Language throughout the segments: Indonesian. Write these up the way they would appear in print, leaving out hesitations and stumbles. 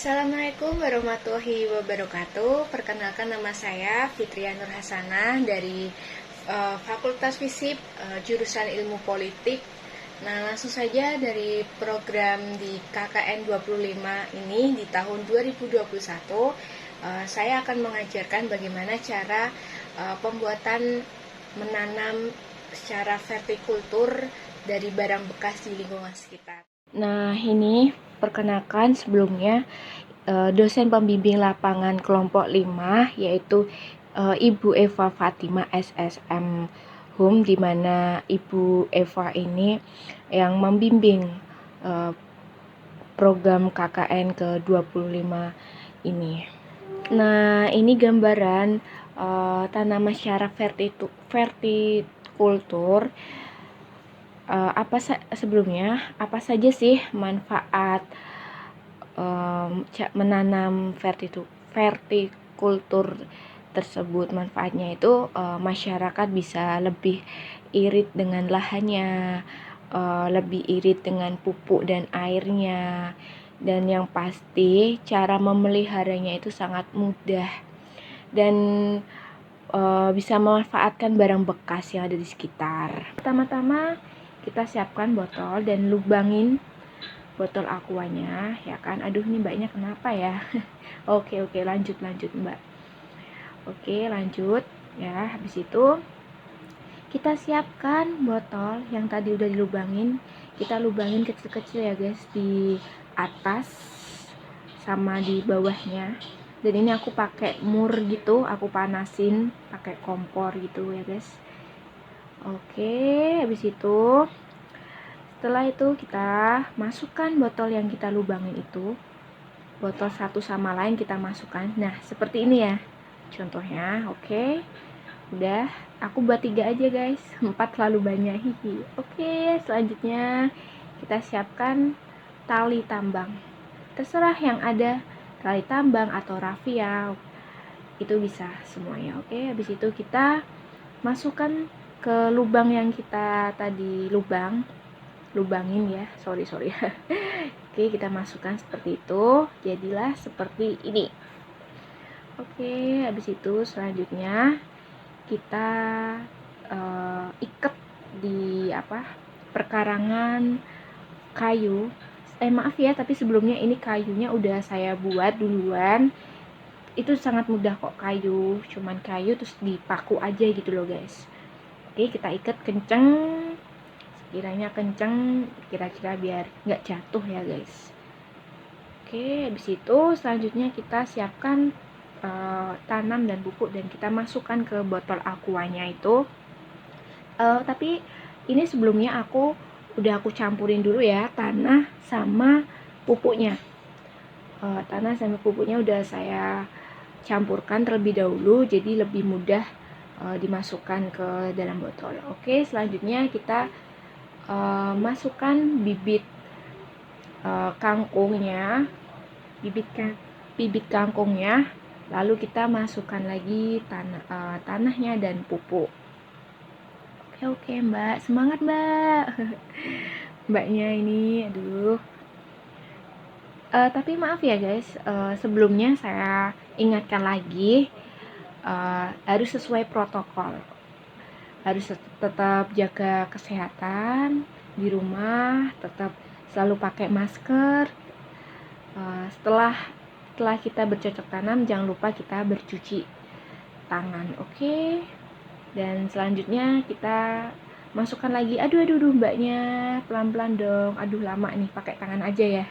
Assalamualaikum warahmatullahi wabarakatuh. Perkenalkan, nama saya Fitria Nur Hasanah dari Fakultas Fisip, jurusan Ilmu Politik. Nah, langsung saja dari program di KKN 25 ini di tahun 2021, saya akan mengajarkan bagaimana cara pembuatan menanam secara vertikultur dari barang bekas di lingkungan sekitar. Nah, ini perkenalkan sebelumnya dosen pembimbing lapangan kelompok 5 yaitu Ibu Eva Fatima SSM Hum, di mana Ibu Eva ini yang membimbing program KKN ke-25 ini. Nah, ini gambaran tanaman secara vertikultur. Sebelumnya apa saja sih manfaat menanam vertikultur tersebut? Manfaatnya itu masyarakat bisa lebih irit dengan lahannya, lebih irit dengan pupuk dan airnya, dan yang pasti cara memeliharanya itu sangat mudah dan bisa memanfaatkan barang bekas yang ada di sekitar. Pertama-tama kita siapkan botol dan lubangin botol aquanya, ya kan. Aduh, ini mbaknya kenapa ya? Oke, lanjut mbak. Oke, lanjut ya. Habis itu kita siapkan botol yang tadi udah dilubangin. Kita lubangin kecil-kecil ya guys, di atas sama di bawahnya. Dan ini aku pakai mur gitu, aku panasin pakai kompor gitu ya guys. Oke, habis itu setelah itu kita masukkan botol yang kita lubangin itu, botol satu sama lain kita masukkan. Nah, seperti ini ya contohnya. Oke, udah, aku buat 3 aja guys, 4 terlalu banyak, hihi. Oke, selanjutnya kita siapkan tali tambang, terserah yang ada, tali tambang atau rafia, itu bisa semuanya. Oke, habis itu kita masukkan ke lubang yang kita tadi lubangin ya, sorry Oke, kita masukkan seperti itu, jadilah seperti ini. Oke, habis itu selanjutnya kita ikat di perkarangan kayu. Maaf ya, tapi sebelumnya ini kayunya udah saya buat duluan. Itu sangat mudah kok, cuman kayu terus dipaku aja gitu loh guys. Oke, kita ikat kenceng, sekiranya kenceng, kira-kira biar nggak jatuh ya guys. Oke, habis itu selanjutnya kita siapkan tanam dan pupuk dan kita masukkan ke botol aquanya itu. Tapi ini sebelumnya udah aku campurin dulu ya, tanah sama pupuknya. Tanah sama pupuknya udah saya campurkan terlebih dahulu, jadi lebih mudah dimasukkan ke dalam botol. Oke, selanjutnya kita masukkan bibit kangkungnya, bibit kangkungnya, lalu kita masukkan lagi tanahnya dan pupuk. Oke mbak, semangat mbak. Mbaknya ini, aduh. Tapi maaf ya guys, sebelumnya saya ingatkan lagi, harus sesuai protokol, harus tetap jaga kesehatan di rumah, tetap selalu pakai masker. Setelah kita bercocok tanam, jangan lupa kita bercuci tangan. Oke. Dan selanjutnya kita masukkan lagi, aduh mbaknya, pelan-pelan dong, aduh lama nih, pakai tangan aja ya.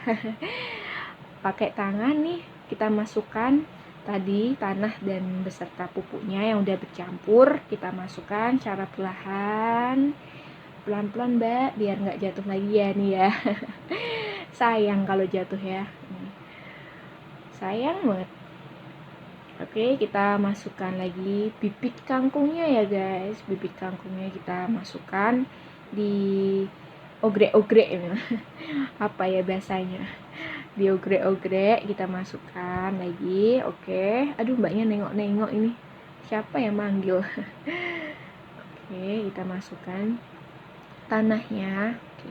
Pakai tangan nih, kita masukkan tadi tanah dan beserta pupuknya yang udah bercampur, kita masukkan secara perlahan, pelan-pelan mbak, biar nggak jatuh lagi ya nih ya. Sayang kalau jatuh ya, sayang banget. Oke, kita masukkan lagi bibit kangkungnya ya guys. Bibit kangkungnya kita masukkan di ogrek-ogrek ya. Apa ya bahasanya? Di ogrek-ogrek kita masukkan lagi. Oke. Aduh, mbaknya nengok-nengok ini. Siapa yang manggil? Oke, kita masukkan tanahnya. Oke.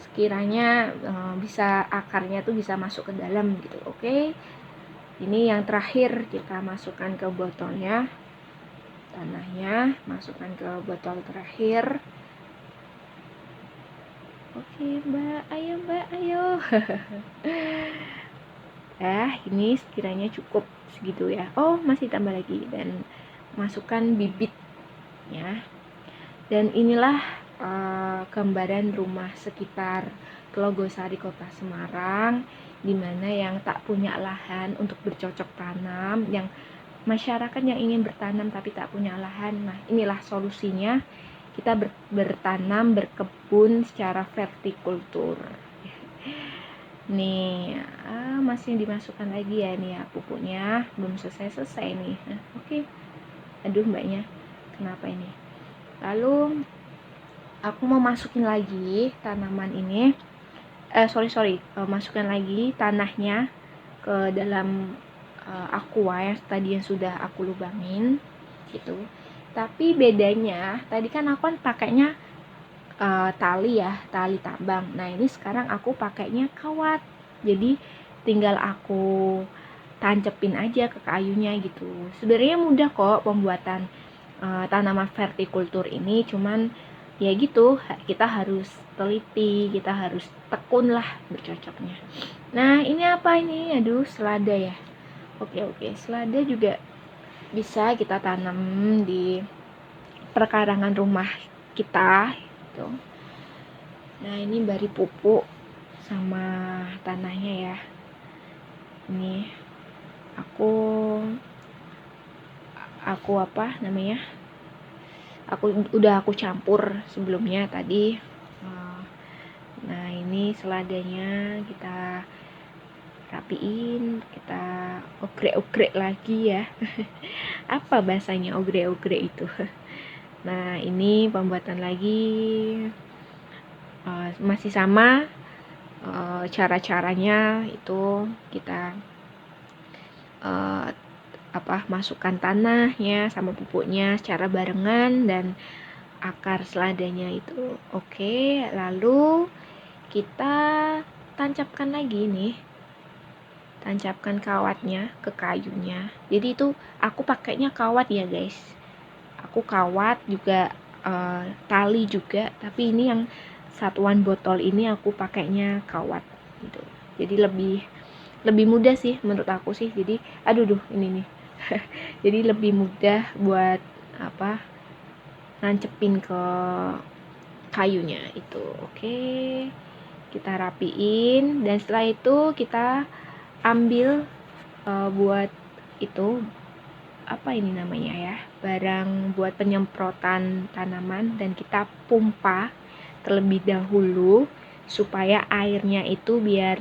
sekiranya bisa akarnya tuh bisa masuk ke dalam gitu. Oke. Ini yang terakhir, kita masukkan ke botolnya. Tanahnya masukkan ke botol terakhir. Oke Mbak, ayo. Ini sekiranya cukup segitu ya. Oh, masih tambah lagi, dan masukkan bibitnya. Dan inilah gambaran rumah sekitar Telogosari, Kota Semarang, dimana yang tak punya lahan untuk bercocok tanam, yang masyarakat yang ingin bertanam tapi tak punya lahan. Nah, inilah solusinya. Kita bertanam, berkebun secara vertikultur. Nih, masih dimasukkan lagi ya nih ya pupuknya. Belum selesai nih. Oke. Aduh mbaknya, kenapa ini? Lalu aku mau masukin lagi tanaman ini. Masukkan lagi tanahnya ke dalam aqua yang tadi yang sudah aku lubangin gitu. Tapi bedanya tadi kan aku pakainya tali tambang. Nah, ini sekarang aku pakainya kawat. Jadi tinggal aku tancepin aja ke kayunya gitu. Sebenarnya mudah kok pembuatan tanaman vertikultur ini, cuman ya gitu, kita harus teliti, kita harus tekun lah bercocoknya. Nah, ini apa ini? Aduh, selada ya. Oke, selada juga bisa kita tanam di perkarangan rumah kita gitu. Nah, ini bari pupuk sama tanahnya ya. Ini aku udah aku campur sebelumnya tadi. Nah, ini seladanya kita rapiin, kita ogrek-ogrek lagi ya. Apa bahasanya ogrek-ogrek itu? Nah, ini pembuatan lagi masih sama. Cara-caranya itu kita masukkan tanahnya sama pupuknya secara barengan dan akar seladanya itu. Oke, lalu kita tancapkan lagi nih. Tancapkan kawatnya ke kayunya. Jadi itu aku pakainya kawat ya guys. Aku kawat juga, tali juga, tapi ini yang satuan botol ini aku pakainya kawat gitu. Jadi lebih mudah sih menurut aku sih. Jadi ini nih. Jadi lebih mudah buat nancepin ke kayunya itu. Oke. Kita rapiin, dan setelah itu kita ambil buat itu ini namanya ya, barang buat penyemprotan tanaman, dan kita pompa terlebih dahulu supaya airnya itu biar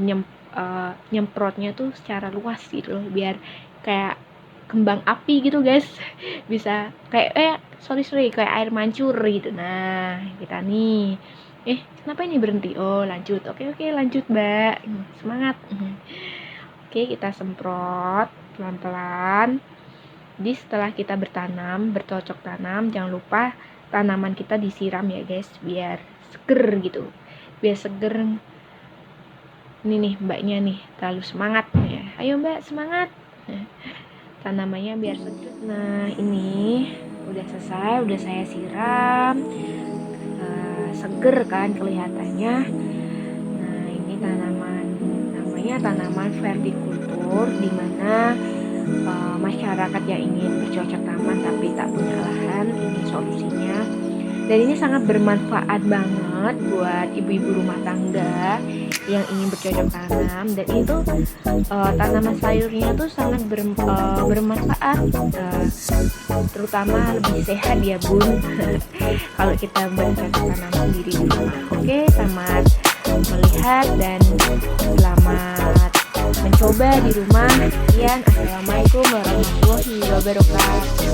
nyemprotnya tuh secara luas gitu loh, biar kayak kembang api gitu guys. Bisa kayak kayak air mancur gitu. Nah, kita nih kenapa ini berhenti? Oh, lanjut. Oke, lanjut mbak, semangat. Oke, kita semprot pelan-pelan. Jadi setelah kita bercocok tanam, jangan lupa tanaman kita disiram ya guys, biar seger gitu. Biar seger. Ini nih mbaknya nih, terlalu semangat ya. Ayo mbak, semangat. Tanamannya biar seger. Nah, ini udah selesai, udah saya siram. Seger kan kelihatannya. Nah, ini namanya tanaman vertikultur, dimana masyarakat yang ingin bercocok tanam tapi tak punya lahan, ini solusinya. Dan ini sangat bermanfaat banget buat ibu-ibu rumah tangga yang ingin bercocok tanam. Dan itu tanaman sayurnya tuh sangat bermanfaat, terutama lebih sehat ya bun. Kalau kita bercocok tanam sendiri di rumah. Oke, selamat melihat dan selamat mencoba di rumah. Sekian, assalamualaikum warahmatullahi wabarakatuh.